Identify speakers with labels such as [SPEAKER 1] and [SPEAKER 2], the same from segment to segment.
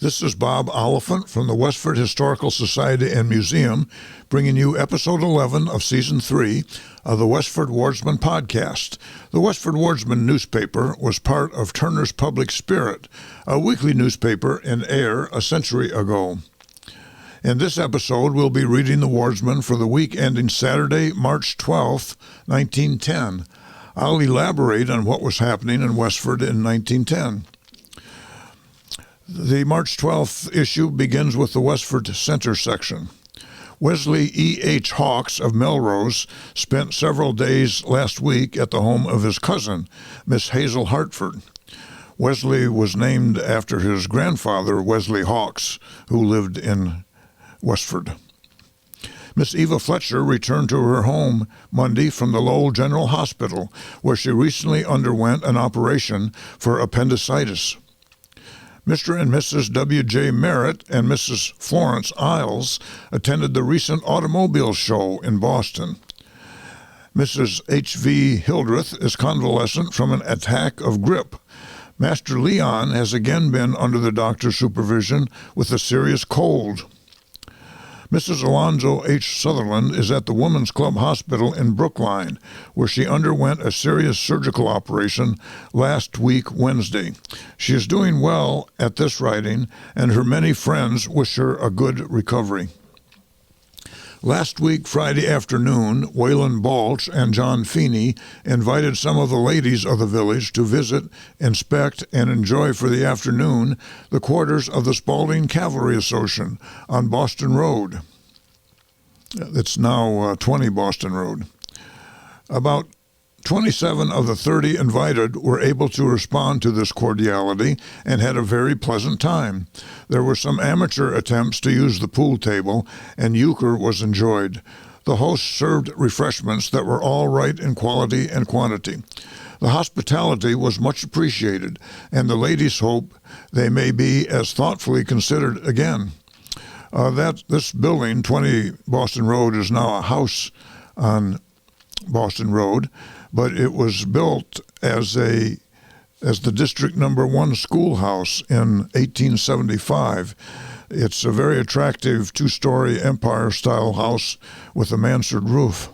[SPEAKER 1] This is Bob Oliphant from the Westford Historical Society and Museum, bringing you episode 11 of season 3 of the Westford Wardsman podcast. The Westford Wardsman newspaper was part of Turner's Public Spirit, a weekly newspaper in Ayer a century ago. In this episode, we'll be reading the Wardsman for the week ending Saturday, March 12, 1910. I'll elaborate on what was happening in Westford in 1910. The March 12th issue begins with the Westford Center section. Wesley E. H. Hawks of Melrose spent several days last week at the home of his cousin, Miss Hazel Hartford. Wesley was named after his grandfather, Wesley Hawks, who lived in Westford. Miss Eva Fletcher returned to her home Monday from the Lowell General Hospital, where she recently underwent an operation for appendicitis. Mr. and Mrs. W.J. Merritt and Mrs. Florence Isles attended the recent automobile show in Boston. Mrs. H.V. Hildreth is convalescent from an attack of grippe. Master Leon has again been under the doctor's supervision with a serious cold. Mrs. Alonzo H. Sutherland is at the Women's Club Hospital in Brookline, where she underwent a serious surgical operation last week Wednesday. She is doing well at this writing, and her many friends wish her a good recovery. Last week, Friday afternoon, Wayland Balch and John Feeney invited some of the ladies of the village to visit, inspect, and enjoy for the afternoon the quarters of the Spalding Cavalry Association on Boston Road. It's now 20 Boston Road. About 27 of the 30 invited were able to respond to this cordiality and had a very pleasant time. There were some amateur attempts to use the pool table, and euchre was enjoyed. The host served refreshments that were all right in quality and quantity. The hospitality was much appreciated, and the ladies hope they may be as thoughtfully considered again. This building, 20 Boston Road, is now a house on Boston Road, but it was built as the District Number 1 schoolhouse in 1875. It's a very attractive two-story Empire-style house with a mansard roof.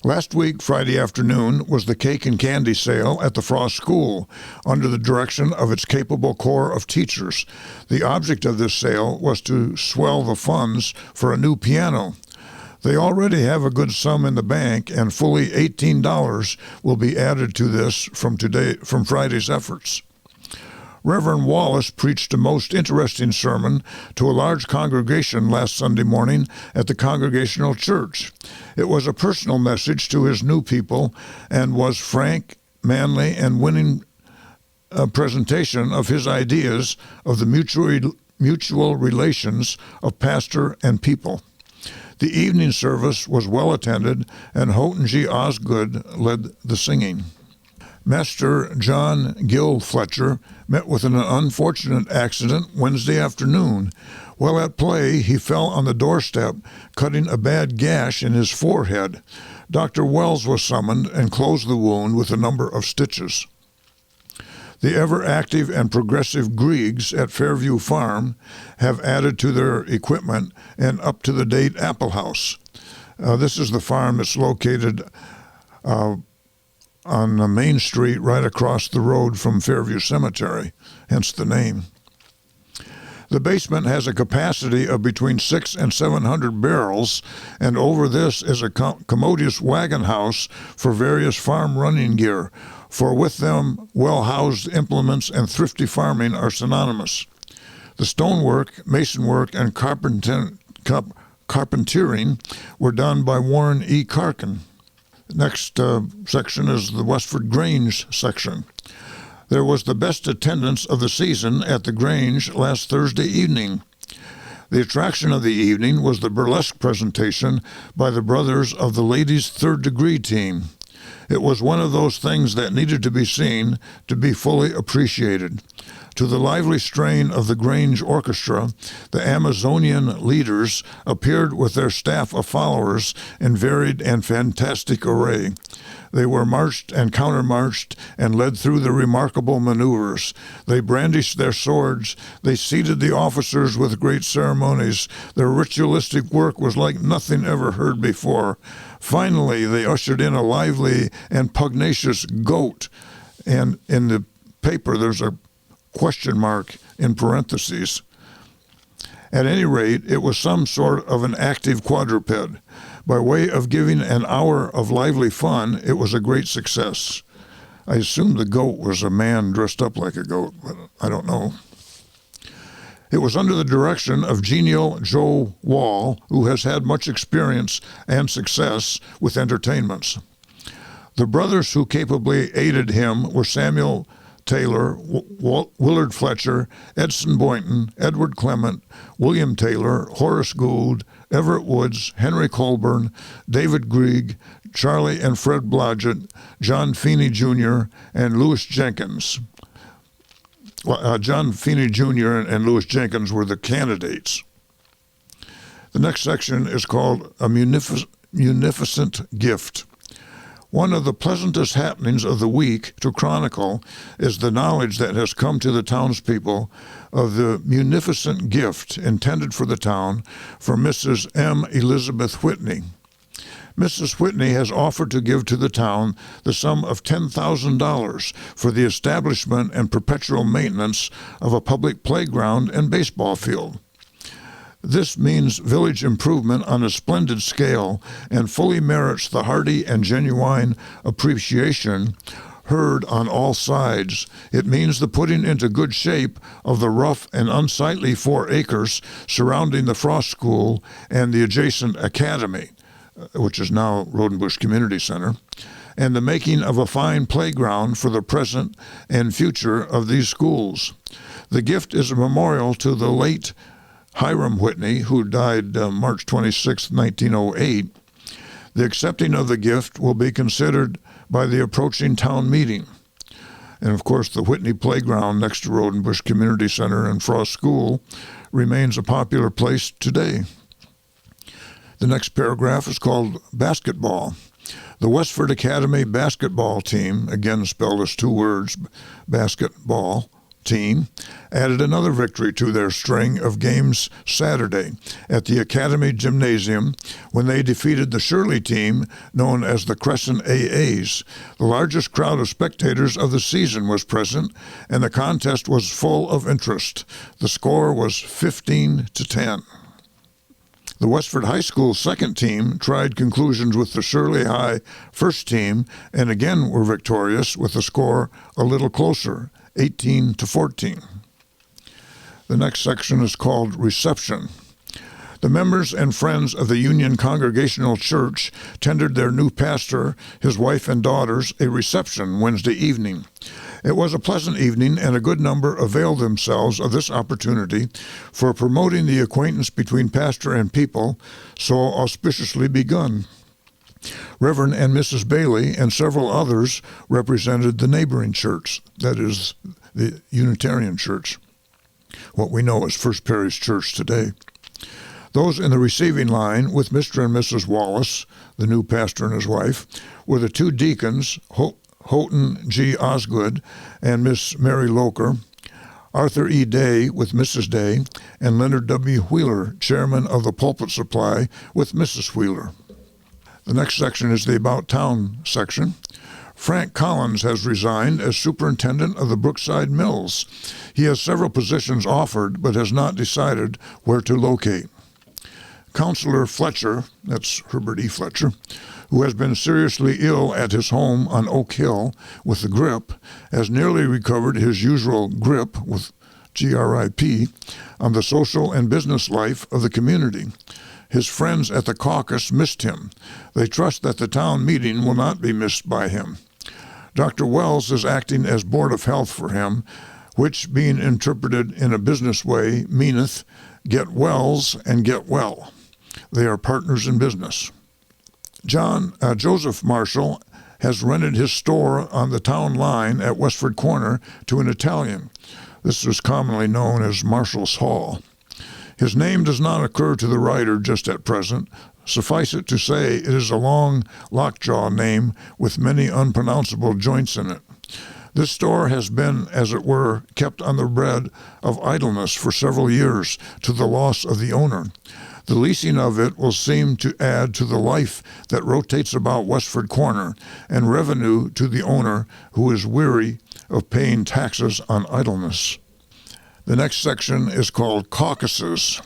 [SPEAKER 1] Last week, Friday afternoon, was the cake and candy sale at the Frost School under the direction of its capable corps of teachers. The object of this sale was to swell the funds for a new piano. They already have a good sum in the bank, and fully $18 will be added to this from Friday's efforts. Reverend Wallace preached a most interesting sermon to a large congregation last Sunday morning at the Congregational Church. It was a personal message to his new people and was frank, manly, and winning presentation of his ideas of the mutual relations of pastor and people. The evening service was well attended, and Houghton G. Osgood led the singing. Master John Gill Fletcher met with an unfortunate accident Wednesday afternoon. While at play, he fell on the doorstep, cutting a bad gash in his forehead. Dr. Wells was summoned and closed the wound with a number of stitches. The ever-active and progressive Griegs at Fairview Farm have added to their equipment an up-to-the-date apple house. This is the farm that's located on the Main Street right across the road from Fairview Cemetery, hence the name. The basement has a capacity of between 600 and 700 barrels, and over this is a commodious wagon house for various farm running gear, for with them well-housed implements and thrifty farming are synonymous. The stonework, masonwork, and carpentering were done by Warren E. Carkin. Next section is the Westford Grange section. There was the best attendance of the season at the Grange last Thursday evening. The attraction of the evening was the burlesque presentation by the brothers of the ladies' third-degree team. It was one of those things that needed to be seen to be fully appreciated. To the lively strain of the Grange Orchestra, the Amazonian leaders appeared with their staff of followers in varied and fantastic array. They were marched and countermarched and led through the remarkable maneuvers. They brandished their swords. They seated the officers with great ceremonies. Their ritualistic work was like nothing ever heard before. Finally, they ushered in a lively and pugnacious goat. And in the paper, there's a question mark in parentheses. At any rate, it was some sort of an active quadruped. By way of giving an hour of lively fun, it was a great success. I assume the goat was a man dressed up like a goat, but I don't know. It was under the direction of genial Joe Wall, who has had much experience and success with entertainments. The brothers who capably aided him were Samuel Taylor, Willard Fletcher, Edson Boynton, Edward Clement, William Taylor, Horace Gould, Everett Woods, Henry Colburn, David Grieg, Charlie and Fred Blodgett, John Feeney Jr., and Lewis Jenkins. John Feeney Jr. and Lewis Jenkins were the candidates. The next section is called A Munificent Gift. One of the pleasantest happenings of the week to chronicle is the knowledge that has come to the townspeople of the munificent gift intended for the town from Mrs. M. Elizabeth Whitney. Mrs. Whitney has offered to give to the town the sum of $10,000 for the establishment and perpetual maintenance of a public playground and baseball field. This means village improvement on a splendid scale and fully merits the hearty and genuine appreciation heard on all sides. It means the putting into good shape of the rough and unsightly 4 acres surrounding the Frost School and the adjacent academy, which is now Rodenbush Community Center, and the making of a fine playground for the present and future of these schools. The gift is a memorial to the late Hiram Whitney, who died March 26, 1908. The accepting of the gift will be considered by the approaching town meeting. And of course, the Whitney Playground next to Rodenbush Community Center and Frost School remains a popular place today. The next paragraph is called Basketball. The Westford Academy basketball team, again spelled as 2 words, basketball team, added another victory to their string of games Saturday at the Academy Gymnasium when they defeated the Shirley team known as the Crescent AAs. The largest crowd of spectators of the season was present, and the contest was full of interest. The score was 15-10. The Westford High School second team tried conclusions with the Shirley High first team and again were victorious with a score a little closer, 18-14. The next section is called Reception. The members and friends of the Union Congregational Church tendered their new pastor, his wife and daughters, a reception Wednesday evening. It was a pleasant evening, and a good number availed themselves of this opportunity for promoting the acquaintance between pastor and people so auspiciously begun. Reverend and Mrs. Bailey and several others represented the neighboring church, that is, the Unitarian Church, what we know as First Parish Church today. Those in the receiving line with Mr. and Mrs. Wallace, the new pastor and his wife, were the 2 deacons, Houghton G. Osgood and Miss Mary Loker, Arthur E. Day with Mrs. Day, and Leonard W. Wheeler, chairman of the Pulpit Supply, with Mrs. Wheeler. The next section is the About Town section. Frank Collins has resigned as superintendent of the Brookside Mills. He has several positions offered, but has not decided where to locate. Councilor Fletcher, that's Herbert E. Fletcher, who has been seriously ill at his home on Oak Hill with the grip, has nearly recovered his usual grip, with GRIP, on the social and business life of the community. His friends at the caucus missed him. They trust that the town meeting will not be missed by him. Dr. Wells is acting as Board of Health for him, which, being interpreted in a business way, meaneth, get wells and get well. They are partners in business. Joseph Marshall has rented his store on the town line at Westford Corner to an Italian. This is commonly known as Marshall's Hall. His name does not occur to the writer just at present, Suffice it to say, it is a long lockjaw name with many unpronounceable joints in it. This store has been, as it were, kept on the bread of idleness for several years, to the loss of the owner. The leasing of it will seem to add to the life that rotates about Westford Corner, and revenue to the owner who is weary of paying taxes on idleness. The next section is called Caucuses.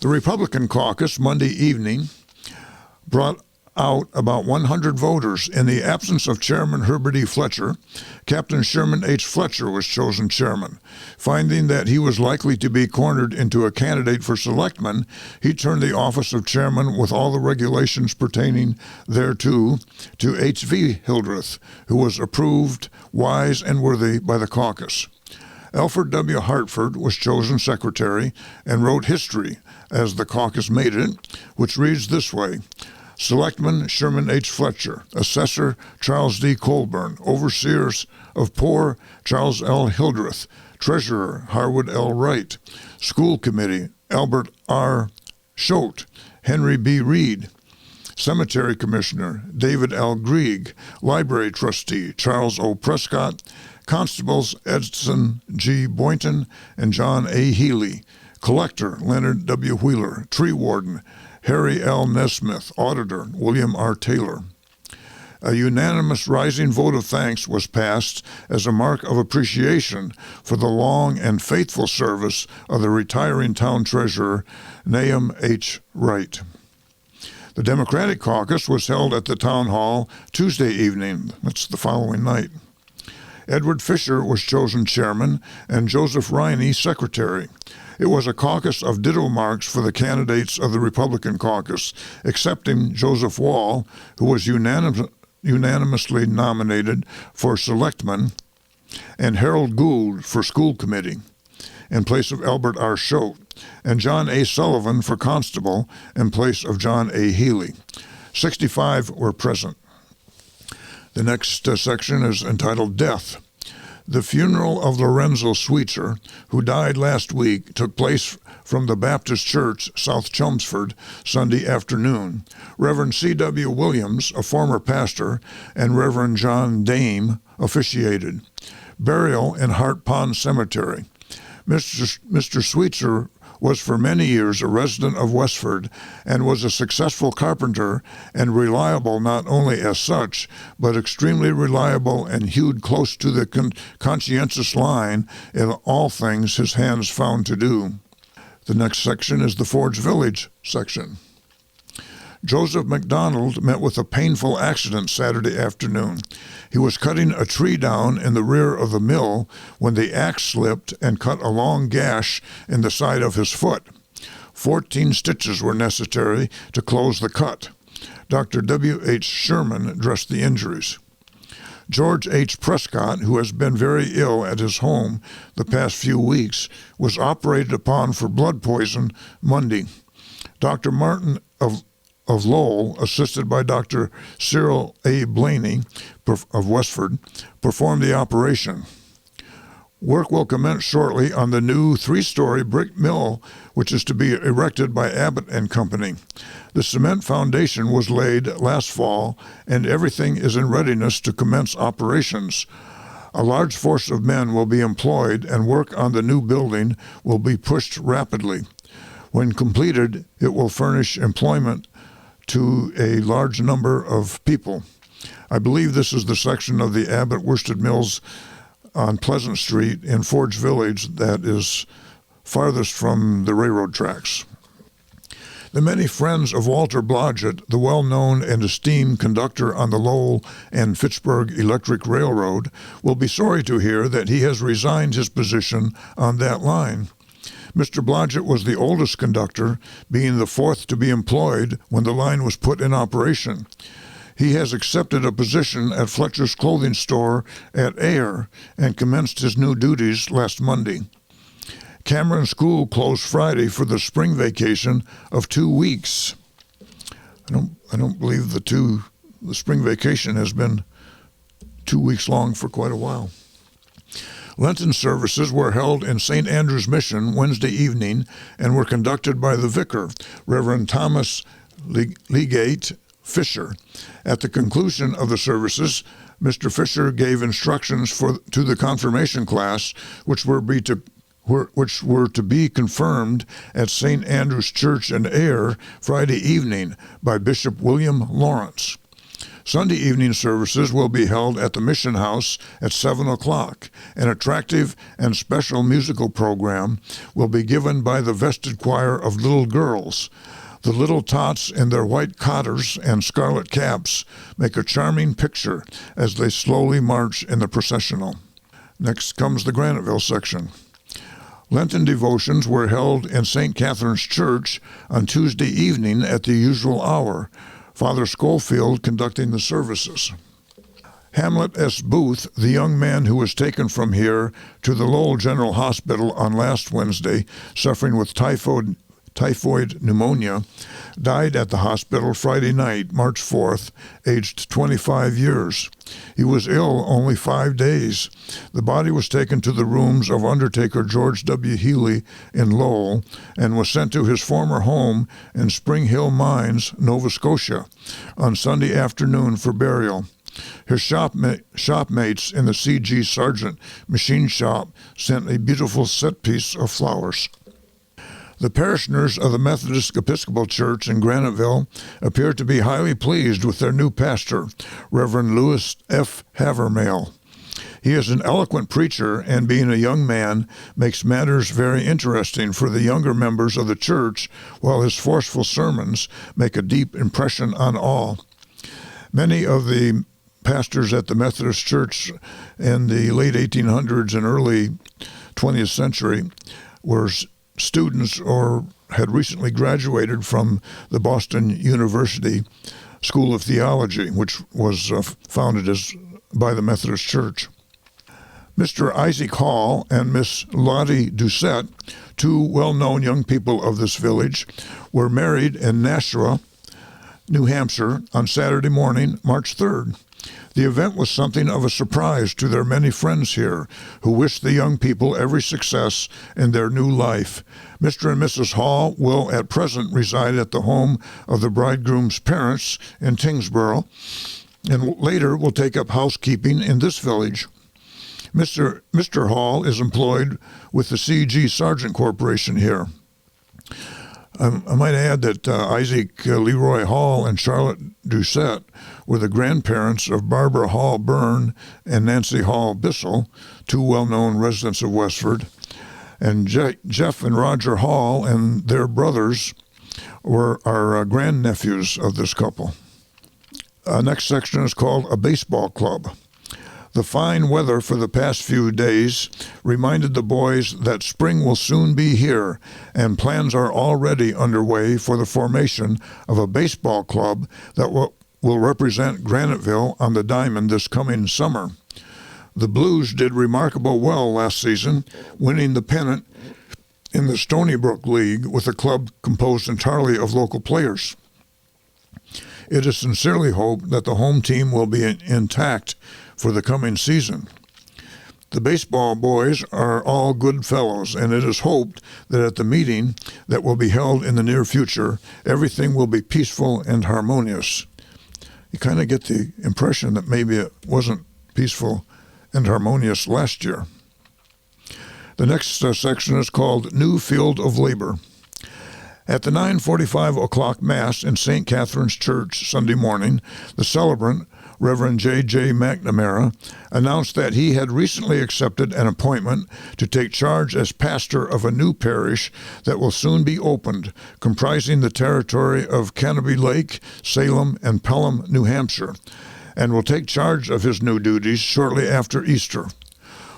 [SPEAKER 1] The Republican caucus Monday evening brought out about 100 voters. In the absence of Chairman Herbert E. Fletcher, Captain Sherman H. Fletcher was chosen chairman. Finding that he was likely to be cornered into a candidate for selectman, he turned the office of chairman with all the regulations pertaining thereto to H.V. Hildreth, who was approved wise and worthy by the caucus. Alfred W. Hartford was chosen secretary and wrote history, as the caucus made it, which reads this way: Selectman Sherman H. Fletcher, Assessor Charles D. Colburn, Overseers of Poor Charles L. Hildreth, Treasurer Harwood L. Wright, School Committee Albert R. Schote, Henry B. Reed, Cemetery Commissioner David L. Grieg, Library Trustee Charles O. Prescott, Constables Edson G. Boynton and John A. Healy, Collector Leonard W. Wheeler, Tree Warden Harry L. Nesmith, Auditor William R. Taylor. A unanimous rising vote of thanks was passed as a mark of appreciation for the long and faithful service of the retiring town treasurer, Nahum H. Wright. The Democratic caucus was held at the town hall Tuesday evening. That's the following night. Edward Fisher was chosen chairman and Joseph Riney secretary. It was a caucus of ditto marks for the candidates of the Republican caucus, excepting Joseph Wall, who was unanimously nominated for selectman, and Harold Gould for school committee, in place of Albert R. Schote, and John A. Sullivan for constable, in place of John A. Healy. 65 were present. The next section is entitled Death. The funeral of Lorenzo Sweetser, who died last week, took place from the Baptist Church, South Chelmsford, Sunday afternoon. Reverend C.W. Williams, a former pastor, and Reverend John Dame officiated. Burial in Hart Pond Cemetery. Mr. Sweetser was for many years a resident of Westford and was a successful carpenter and reliable not only as such, but extremely reliable and hewed close to the conscientious line in all things his hands found to do. The next section is the Forge Village section. Joseph McDonald met with a painful accident Saturday afternoon. He was cutting a tree down in the rear of the mill when the axe slipped and cut a long gash in the side of his foot. 14 stitches were necessary to close the cut. Dr. W. H. Sherman dressed the injuries. George H. Prescott, who has been very ill at his home the past few weeks, was operated upon for blood poison Monday. Dr. Martin of Lowell, assisted by Dr. Cyril A. Blaney of Westford, performed the operation. Work will commence shortly on the new 3-story brick mill, which is to be erected by Abbott and Company. The cement foundation was laid last fall, and everything is in readiness to commence operations. A large force of men will be employed, and work on the new building will be pushed rapidly. When completed, it will furnish employment to a large number of people. I believe this is the section of the Abbott Worsted Mills on Pleasant Street in Forge Village that is farthest from the railroad tracks. The many friends of Walter Blodgett, the well-known and esteemed conductor on the Lowell and Fitchburg Electric Railroad, will be sorry to hear that he has resigned his position on that line. Mr. Blodgett was the oldest conductor, being the fourth to be employed when the line was put in operation. He has accepted a position at Fletcher's clothing store at Ayer and commenced his new duties last Monday. Cameron School closed Friday for the spring vacation of 2 weeks. I don't believe the spring vacation has been 2 weeks long for quite a while. Lenten services were held in St. Andrew's Mission Wednesday evening and were conducted by the vicar, Reverend Thomas Legate Fisher. At the conclusion of the services, Mr. Fisher gave instructions to the confirmation class, which were to be confirmed at St. Andrew's Church in Ayer Friday evening by Bishop William Lawrence. Sunday evening services will be held at the Mission House at 7 o'clock. An attractive and special musical program will be given by the vested choir of little girls. The little tots in their white cotters and scarlet caps make a charming picture as they slowly march in the processional. Next comes the Graniteville section. Lenten devotions were held in St. Catherine's Church on Tuesday evening at the usual hour, Father Schofield conducting the services. Hamlet S. Booth, the young man who was taken from here to the Lowell General Hospital on last Wednesday, suffering with typhoid pneumonia, died at the hospital Friday night, March 4th, aged 25 years. He was ill only 5 days. The body was taken to the rooms of Undertaker George W. Healy in Lowell and was sent to his former home in Spring Hill Mines, Nova Scotia, on Sunday afternoon for burial. His shopmates in the C.G. Sargent machine shop sent a beautiful set piece of flowers. The parishioners of the Methodist Episcopal Church in Graniteville appear to be highly pleased with their new pastor, Reverend Louis F. Havermale. He is an eloquent preacher and, being a young man, makes matters very interesting for the younger members of the church, while his forceful sermons make a deep impression on all. Many of the pastors at the Methodist Church in the late 1800s and early 20th century were students or had recently graduated from the Boston University School of Theology, which was founded by the Methodist Church. Mr. Isaac Hall and Miss Lottie Doucette, two well-known young people of this village, were married in Nashua, New Hampshire, on Saturday morning, March 3rd. The event was something of a surprise to their many friends here, who wished the young people every success in their new life. Mr. and Mrs. Hall will at present reside at the home of the bridegroom's parents in Tingsboro, and later will take up housekeeping in this village. Mr. Hall is employed with the C.G. Sargent Corporation here. I might add that Isaac Leroy Hall and Charlotte Doucette were the grandparents of Barbara Hall Byrne and Nancy Hall Bissell, two well-known residents of Westford. And Jeff and Roger Hall and their brothers are grandnephews of this couple. Next section is called A Baseball Club. The fine weather for the past few days reminded the boys that spring will soon be here, and plans are already underway for the formation of a baseball club that will represent Graniteville on the diamond this coming summer. The Blues did remarkably well last season, winning the pennant in the Stony Brook League with a club composed entirely of local players. It is sincerely hoped that the home team will be intact for the coming season. The baseball boys are all good fellows, and it is hoped that at the meeting that will be held in the near future, everything will be peaceful and harmonious. You kind of get the impression that maybe it wasn't peaceful and harmonious last year. The next section is called New Field of Labor. At the 9:45 o'clock Mass in St. Catherine's Church Sunday morning, the celebrant, Reverend J.J. McNamara, announced that he had recently accepted an appointment to take charge as pastor of a new parish that will soon be opened, comprising the territory of Canobie Lake, Salem, and Pelham, New Hampshire, and will take charge of his new duties shortly after Easter.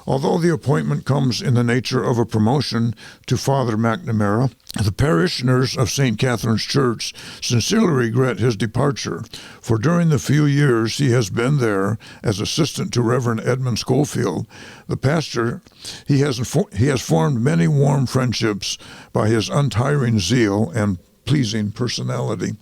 [SPEAKER 1] Although the appointment comes in the nature of a promotion to Father McNamara, the parishioners of St. Catherine's Church sincerely regret his departure, for during the few years he has been there as assistant to Reverend Edmund Schofield, the pastor, he has formed many warm friendships by his untiring zeal and pleasing personality.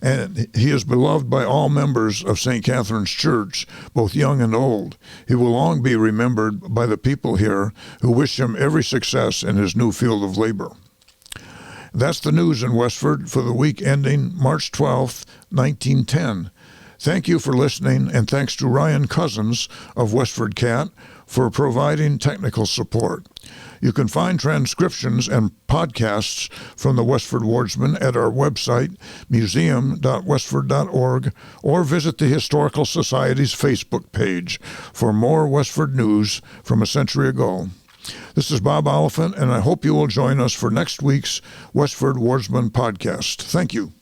[SPEAKER 1] And he is beloved by all members of St. Catherine's Church, both young and old. He will long be remembered by the people here who wish him every success in his new field of labor. That's the news in Westford for the week ending March 12th, 1910. Thank you for listening, and thanks to Ryan Cousins of Westford Cat for providing technical support. You can find transcriptions and podcasts from the Westford Wardsman at our website, museum.westford.org, or visit the Historical Society's Facebook page for more Westford news from a century ago. This is Bob Oliphant, and I hope you will join us for next week's Westford Wardsman podcast. Thank you.